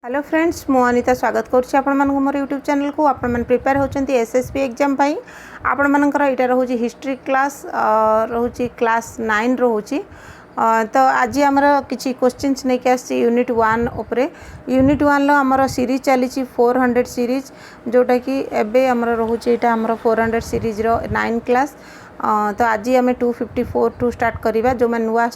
Hello friends मु अनिता स्वागत करुच्ची आपण मोर यूट्यूब चैनल को आपण मैंने प्रिपेयर होती एसएसबी एग्जाम आपण मानकर यहाँ रोचे हिस्ट्री क्लास रोचे क्लास 9 रोचे तो आज आमर किसी क्वेश्चंस नहीं कि आसी यूनिट 1 उपरे यूनिट 1 आमर सीरीज चली 400 सीरीज जोटा कि एबे आमर रोचे यहाँ आमर 400 सीरीज रो 9 क्लास तो आज आम 254 टू स्टार्ट करवा जो मैंने नुआ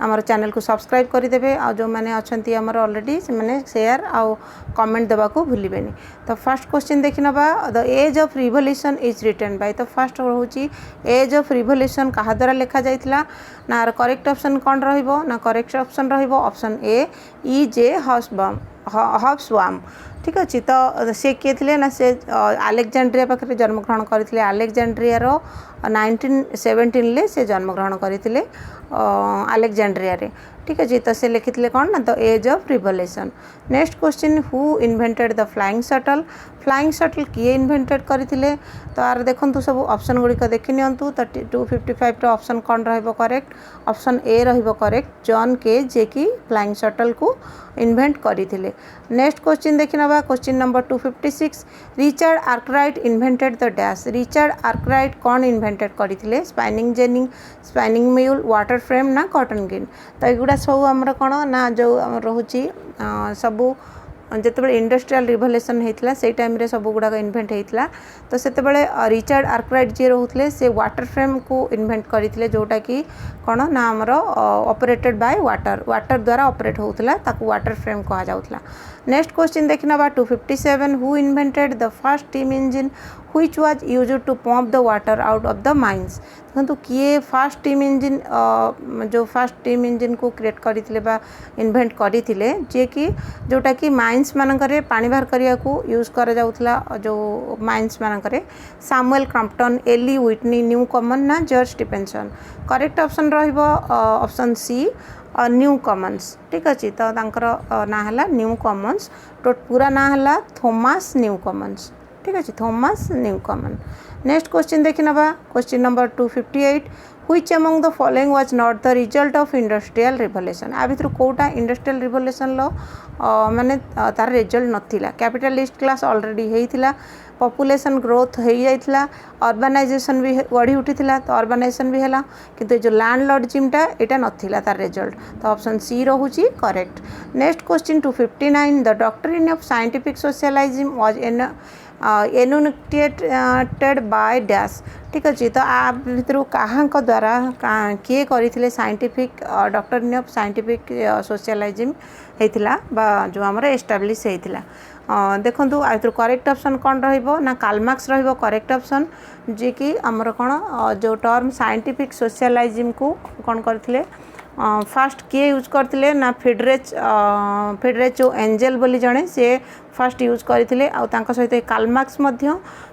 आमर चैनल को सब्सक्राइब करदे आ जो मैंने अच्छा आमर ऑलरेडी से मैंने शेयर आउ कमेंट देवा को भूलें। तो फर्स्ट क्वेश्चन देखि नबा the age of revolution is written by तो फर्स्ट रोची एज ऑफ रिवोल्यूशन कहा द्वारा लिखा जाइथिला ना करेक्ट ऑप्शन कौन रहिबो ना करेक्ट ऑप्शन रहिबो ऑप्शन ए ई जे हॉब्सबॉम ठीक अच्छे तो सी किए थे ना से अलेक्जेंड्रिया पाखे जन्मग्रहण करते अलेक्जेंड्रिया 1917 से जन्मग्रहण करते अलेक्जेंड्रिया रे ठीक अच्छे तो से लिखी कौन ना the age of revolution. Next question who invented the flying shuttle किए इन्वेंटेड करते तो यार देखो सब ऑप्शन गुड़िक देखी नियंतु तो 255 ऑप्शन कौन रहिबो करेक्ट ऑप्शन ए रहिबो करेक्ट जॉन के जे कि फ्लाइंग शटल को इन्वेंट करते। नेक्स्ट क्वेश्चन देखि नबा question number 256 Richard Arkwright invented the dash Richard Arkwright कौन इन्वेंटेड करते स्पाइनिंग म्यूल वाटर फ्रेम ना कॉटन गिन तो युवा सब आमर कौन ना जो रोचे सबू जिते इंडस्ट्रियल रिवोल्यूशन होता से टाइम रे सब गुड़ाक इन्वेंट होता तो से रिचर्ड आर्कराइट जी रोते से वाटर फ्रेम को इन्वेंट करते जोटा कि कौन ना आमर ऑपरेटेड बाय वाटर द्वारा ऑपरेट होता वाटर फ्रेम कहा जाउथला। नेक्स्ट क्वेश्चन देखि नबा 257 who invented the first steam engine which was used to pump the water out of the mines देखो किए फास्ट स्टीम इंजिन जो फास्ट स्टीम इंजिन को क्रिएट करते बा इन्वेंट करते जे कि जोटा कि माइंस मानकरे पानी बाहर करने को यूज कर जाउथला जो माइंस मानकरे Samuel Crompton Eli Whitney Newcomen ना जॉर्ज स्टीफेंसन करेक्ट ऑप्शन रहिबो ऑप्शन सी न्यू कॉमन्स ठीक अच्छे तो ना है न्यू कॉमन्स तो पूरा ना है थॉमस न्यू कॉमन्स ठीक अच्छे Thomas Newcomen. Next question देखि नबा question number 258 which among the following was not the result of industrial revolution आ भितर कोटा इंडस्ट्रियल रिवोल्यूशन लो माने तार रिजल्ट नथिला कैपिटलिस्ट क्लास ऑलरेडी हेइथिला पॉपुलेशन ग्रोथ हो जाइथिला अर्बानाइजेशन भी बढ़ी उठीथिला तो अर्बानाइजेशन भी हैला किंतु जो लैंडलॉर्डजिमटा एटा नथिला तार रिजल्ट तो ऑप्शन सी रहूची correct. Next question 259 the doctrine of scientific socialism was enunciated by dash ठीक अच्छे तो आ भितर क्या द्वारा किए करते scientific doctrine of scientific socialism होता बा जो आमर एस्टाब्लिश होता देखो आ करेक्ट ऑप्शन कौन रहिबो ना कार्ल मार्क्स रहिबो करेक्ट ऑप्शन जे कि आमर कौन जो टर्म साइंटिफिक सोशलिज्म को कौन करथिले फास्ट किए यूज करते ना फेडरेच जो एंजेल बोली जड़े से फास्ट यूज करते सहित कार्ल मार्क्स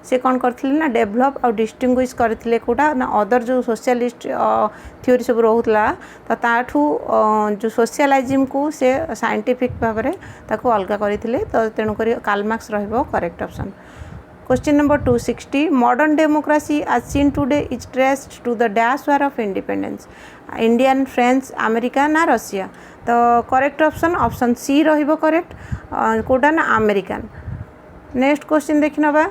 से कौन करते ना डेभलप आउ डिस्टिंग्विश करते कोटा ना अदर जो सोशलिस्ट थ्योरी सब रोला तो ताठू जो सोशलिज्म को से साइंटिफिक भाव में अलग करते तो तेणुक कार्ल मार्क्स रहिबो correct option. Question number 260 modern democracy as seen today is traced to the dash war of independence Indian French America ना रशिया तो करेक्ट ऑप्शन ऑप्शन सी रहिबो करेक्ट कोटा ना अमेरिकन। नेक्स्ट क्वेश्चन देखि नबा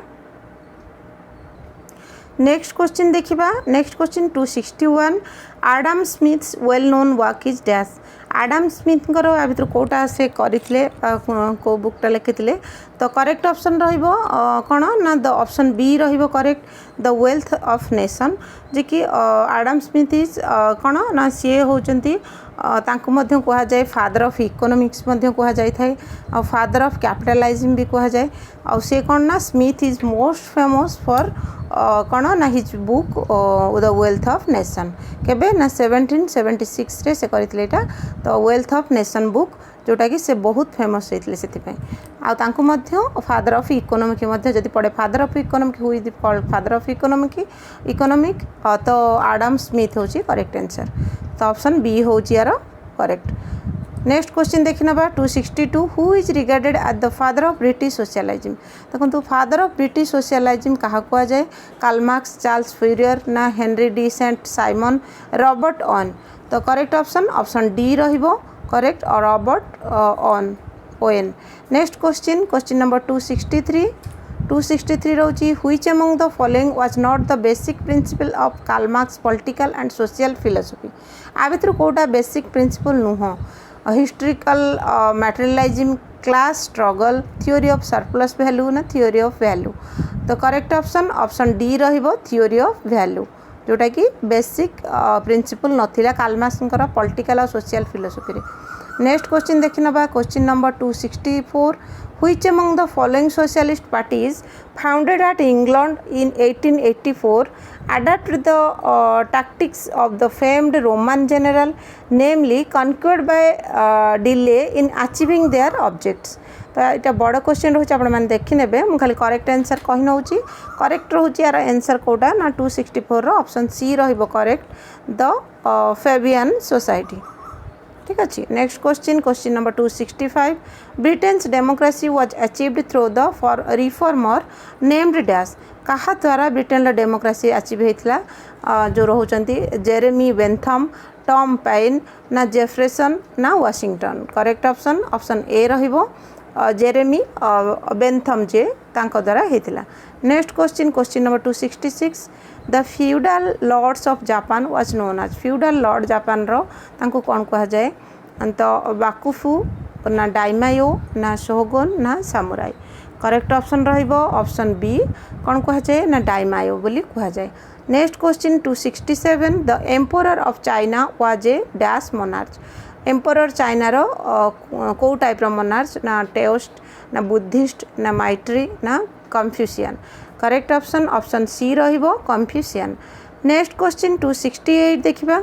next question देखिबा next question 261 Adam Smith's well known work is dash Adam Smith आ भितर कोटा से करते को बुकटा लिखिते तो करेक्ट ऑप्शन रहिबो कौन ना द ऑप्शन बी रहिबो correct the wealth of nation जे कि आडम स्मिथ इज कौन ना सी होचंती तांको मध्य कहा जाए फादर ऑफ इकोनॉमिक्स मध्य कहा जाए थाए और फादर ऑफ कैपिटलिज्म भी कहा जाए और से कौन ना Smith is most famous for कौन ना his book the wealth of nation केबे ना 1776 रे से करथिले तो वेल्थ ऑफ नेशन बुक जोटा कि से बहुत फेमस होते से फादर ऑफ इकोनॉमिक जदि पढ़े फादर ऑफ इकोनॉमिक हुई फादर ऑफ इकोनॉमिक तो आडम स्मिथ होची करेक्ट आंसर तो ऑप्शन बी होची यार करेक्ट। नेक्स्ट क्वेश्चन देखि नबा 262 who is regarded as the father of British socialism देखो फादर ऑफ ब्रिटिश सोशलिज्म क्या कह जाए कार्ल मार्क्स चार्ल्स फ्यूरियर ना Henri de Saint Simon Robert Owen तो करेक्ट ऑप्शन ऑप्शन डी रहिबो करेक्ट और Robert Owen Owen. Next question number 263 रोची which among the following was not the basic principle of Karl Marx political and social philosophy. आ भितर कोटा basic principle नुह historical materialism class struggle theory of surplus value ना theory of value. तो correct option D रहिबो theory of value जोटा कि basic principle नथिला कार्ल मार्क्स पॉलिटिकल और सोशल फिलोसफी रे। नेक्स्ट क्वेश्चन देखि नबा question number 264 which among the following socialist parties founded eight England in 1884 adapted the tactics of the famed Roman general namely conquered by delay in achieving their objects। तो यहाँ बड़ question रोचे आपने देखने मुझे खाली करेक्ट आंसर कही नौ correct रोचे यार आंसर कोटा ना 264 ऑप्शन सी रहिबो करेक्ट द फेबियन सोसाइटी। ठीक अच्छे। Next question number 265 Britain's democracy was achieved through the for reformer named dash. कहा द्वारा ब्रिटेन डेमोक्रेसी अचीव होता जो रोचंती जेरेमी बेंथम टॉम पाइन ना जेफरसन ना वाशिंगटन। करेक्ट ऑप्शन ए रहिबो जेरेमी बेंथम जे तांको द्वारा होता। Next question number 266 the feudal lords of Japan was known as. Feudal lord Japan रो तांको कौन कहा जाए तो बाकुफु ना डाइमायो ना शोगुन ना सामुराई। करेक्ट ऑप्शन रहिबो ऑप्शन बी कौन कहा जाए ना डाइमायो बोली कहा जाए। Next question 267 the emperor of China was a dash monarch. Emperor China रो को टाइप रो मोनार्च ना टेओस्ट ना बुद्धिस्ट ना माइट्री ना कन्फ्यूशियन। करेक्ट ऑप्शन सी रहिबो कन्फ्यूशियन। नेक्स्ट क्वेश्चन 268 देखिबा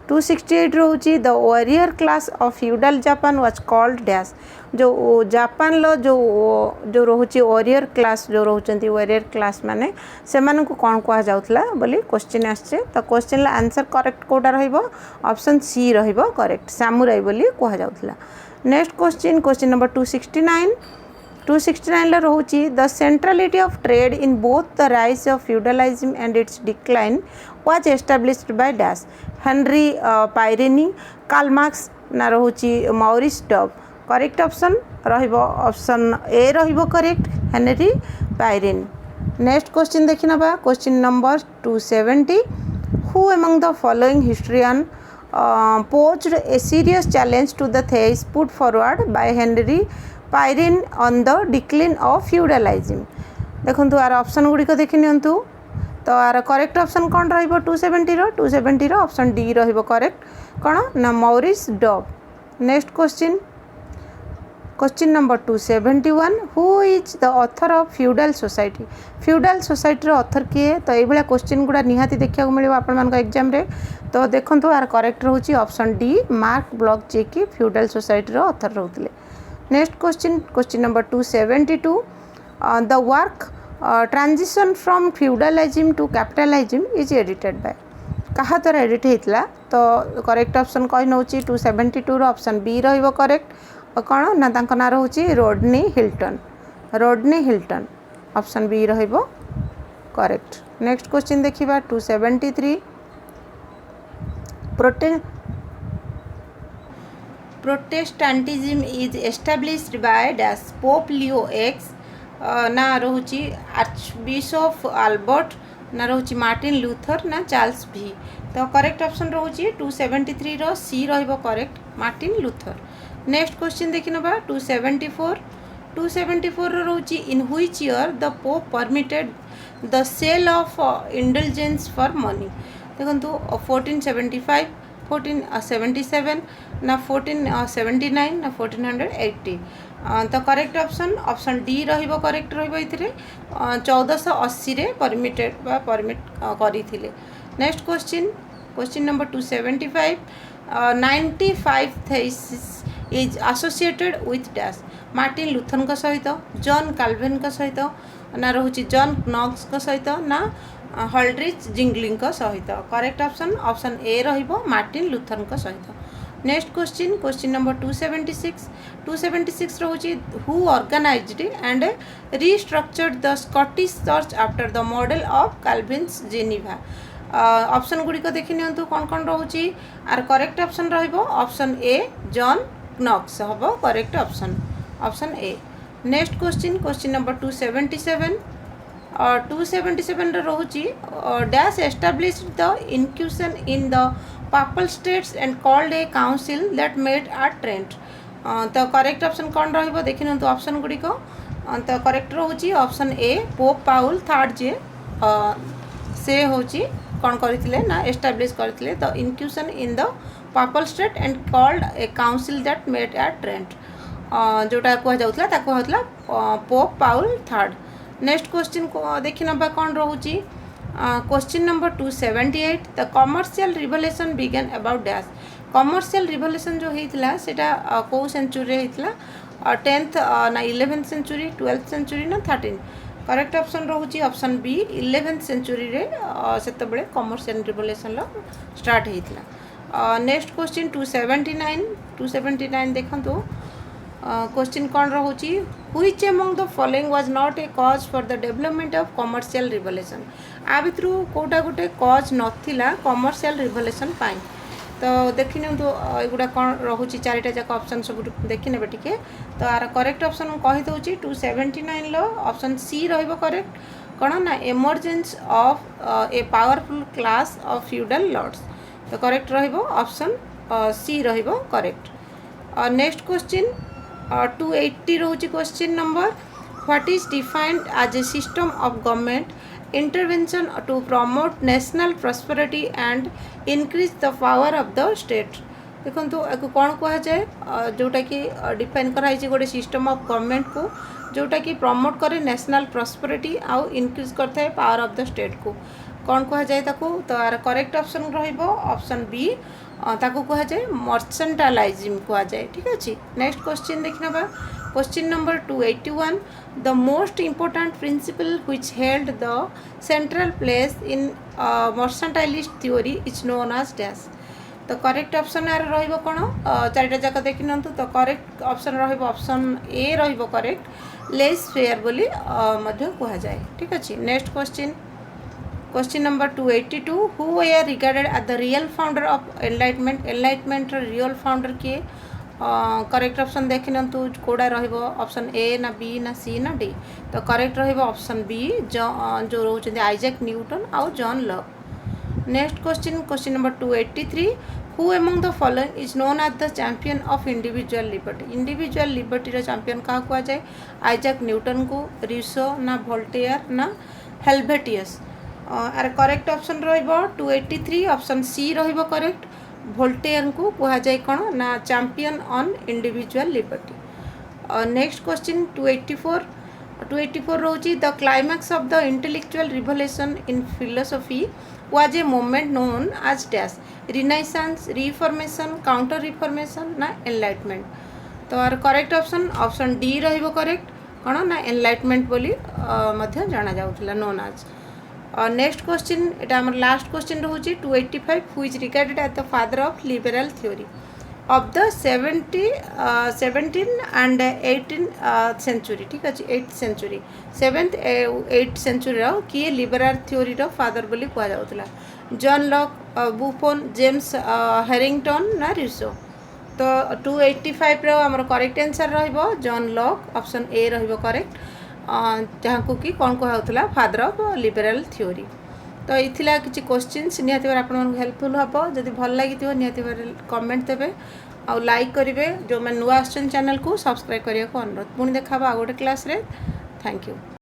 268 रोची the warrior class of feudal Japan was called dash. जो जापान लो जो रोचे वॉरियर क्लास जो रोचंती वॉरियर क्लास माने से मानन को कौन कहा जाउतला बोली क्वेश्चन आछे। तो क्वेश्चन ला आंसर करेक्ट कोटा रहिबो ऑप्शन सी रहिबो करेक्ट सामुराई बोली कहा जाउतला। नेक्स्ट क्वेश्चन नंबर 269 ला रोची the centrality of trade in both the rise of feudalism and its decline was established by dash. Henry Pirenne Karl Marx ना रोची मॉरिस डब। करेक्ट ऑप्शन रहिबो option A रहिबो correct Henry Pirenne. Next question देखि नबा question number 270 who among the following historian posed a serious challenge to the thesis put forward by Henry Pairine on the decline of feudalism। देखो यार option गुड़िक देखि नियंतु तो यार correct option कौन रहिबो 270 रो ऑप्शन डी रहिबो करेक्ट कौन ना Morris dub. Next question number 271 who is the author of feudal society. Feudal society author किए तो ये क्वेश्चन गुड़ा निहाती देखा मिले आपण एग्जाम रे। तो देखो यार करेक्ट रोची ऑप्शन डी मार्क ब्लॉक जे कि फ्यूडल सोसाइटी ऑथर रोते। Next question number 272 the work transition from feudalism to capitalism is edited by. कहा द्वारा एडिट होता तो करेक्ट ऑप्शन कही नौ 272 ऑप्शन बी रहिबो करेक्ट कौन ना तांको ना रोची रोडनी हिल्टन ऑप्शन बी रहिबो करेक्ट। नेक्स्ट क्वेश्चन देखिबा 273 Protestantism is established by dash Pope Leo X ना रोची आर्चबिशप अल्बर्ट ना रोची मार्टिन लूथर ना चार्ल्स भी। तो करेक्ट ऑप्शन रोची 273 रो सी रहिबो correct Martin Luther. Next question देखि नबा 274 रो रोची in which year the pope permitted the sale of indulgence for money. देखंतु 1475 1477 ना 1479 ना 1480। तो करेक्ट ऑप्शन डी रहिबो करेक्ट रहिबो इथिरे 1480 रे परमिटेड बा परमिट करिथिले। Next question number 275 95 thesis is associated with dash. Martin Luther सहित जॉन काल्विन सहित ना रोची जॉन नॉक्स सहित ना हल्ड्रिच जिंगलिंग सहित। करेक्ट ऑप्शन ए रहिबो मार्टिन लूथर सहित। नेक्स्ट क्वेश्चन नंबर 276 रोची who organised and restructured the Scottish church after the model of Calvin's Geneva. Option गुड़िक देखि नियंतु कौन रोची आर करेक्ट ऑप्शन रहिबो ऑप्शन ए जॉन नॉक्स हबो correct option. Option A. Next question question number 277 277 रोची dash established the Inquisition in the Papal States and called a council that made at Trent. तो करेक्ट ऑप्शन कौन रहिबो देखि नंतु option गुडी को। तो करेक्ट रोची option A Pope Paul third जे से होची कौन करथिले ना एस्टाब्लिश करथिले the Inquisition in the Papal State and called a council that made at Trent. जोटा कह जाउतला ताको होतला Pope Paul third. Next question को देखि नबा कौन रोची question number 278 the commercial revolution began about dash. Commercial revolution जो होता सेटा कौ सेंचुरी होता 10th ना 11th सेंचुरी 12th सेंचुरी ना 13। करेक्ट ऑप्शन रोची ऑप्शन बी 11th सेंचुरी रे सेतबेले कमर्शियल रिवोल्यूशन स्टार्ट होता। नेक्स्ट क्वेश्चन 279 देखंतु क्वेश्चन कौन रोची which among the following was not a cause for the development of commercial revolution. आ भितरु कोटा गोटे कॉज नथिला कमर्शियल रिवोल्यूशन पाई। तो देखि तो एगुड़ा कौन रोची चारिटा जाक ऑप्शन सब देखि नेबे टिके। तो आर करेक्ट ऑप्शन कहि दउची 279 लो ऑप्शन सी रहइबो करेक्ट कौन ना emergence of a powerful class of feudal lords. तो करेक्ट रहइबो ऑप्शन सी रहइबो करेक्ट। नेक्स्ट क्वेश्चन 280 रोची question number what is defined as a system of government intervention to promote national prosperity and increase the power of the state. देखो तो कौन कह जाए जोटा कि डिफाइन कराई गोटे सिस्टम ऑफ गवर्नमेंट को जोटा कि प्रमोट करे नेशनल प्रॉस्पेरिटी आउ इंक्रीज करता है पावर ऑफ द स्टेट को कौन कह जाए ताको। तो यार करेक्ट ऑप्शन रहिबो ऑप्शन बी ताको कह जाए मर्चेंटाइलिज्म कह जाए। ठीक अच्छे नेक्स्ट क्वेश्चन देखना बा question number 281 the most important principle which held the central place in mercantilist theory is known as dash. तो करेक्ट ऑप्शन यार रहिबो कोन चारिटा जाक देखि नंतु। तो करेक्ट ऑप्शन रहिबो ऑप्शन ए रहिबो करेक्ट लेस फेयर बोली मध्य कह जाए। ठीक अच्छे next question question number 282 who were regarded at the real founder of enlightenment. Enlightenment real founder किए करेक्ट ऑप्शन देखि नंतु कोडा रहिबो ऑप्शन ए ना बी ना सी ना डी। तो करेक्ट रहिबो ऑप्शन बी जो रोचंदी आइजैक न्यूटन आउ John Locke. Next question question number 283 who among the following is known as the champion of individual liberty. Individual liberty रो चैंपियन क्या कह जाए आइजैक न्यूटन को रूसो ना वोल्टेयर ना हेल्वेटियस। आर करेक्ट ऑप्शन रहिबो 283 option C रहिबो correct Voltaire को कह जाए कौन ना champion on individual liberty. Next question 284 रोची the climax of the intellectual revolution in philosophy was a moment known as dash Renaissance Reformation counter Reformation ना Enlightenment. तो आर करेक्ट ऑप्शन ऑप्शन डी रहिबो करेक्ट कौन ना एनलाइटमेंट बोली मध्य जाना जाउतला नोन एज। नेक्स्ट क्वेश्चन एटा हमर लास्ट क्वेश्चन रोची 285 who is regarded as the father of liberal theory of the 17 and 18 century. ठीक अच्छे 8th century 7th 8th century किए लिबरल थ्योरी रो फादर बोली कह जाउतला John Locke Buffon James Harrington ना रूसो। तो 285 रो हमर करेक्ट आंसर रहिबो जॉन लॉक ऑप्शन ए रहिबो करेक्ट जहाँ को कि कौन कहला फादर ऑफ लिबरल थ्योरी। तो ये किसी क्वेश्चंस निहाती आप हेल्पफुल हम जदि भल लगी निहाती कमेंट देवे आउ लाइक करेंगे जो मैं नुआ आसन चैनल को सब्सक्राइब करने को अनुरोध पुणी देखा आ गोटे क्लास रे। Thank you.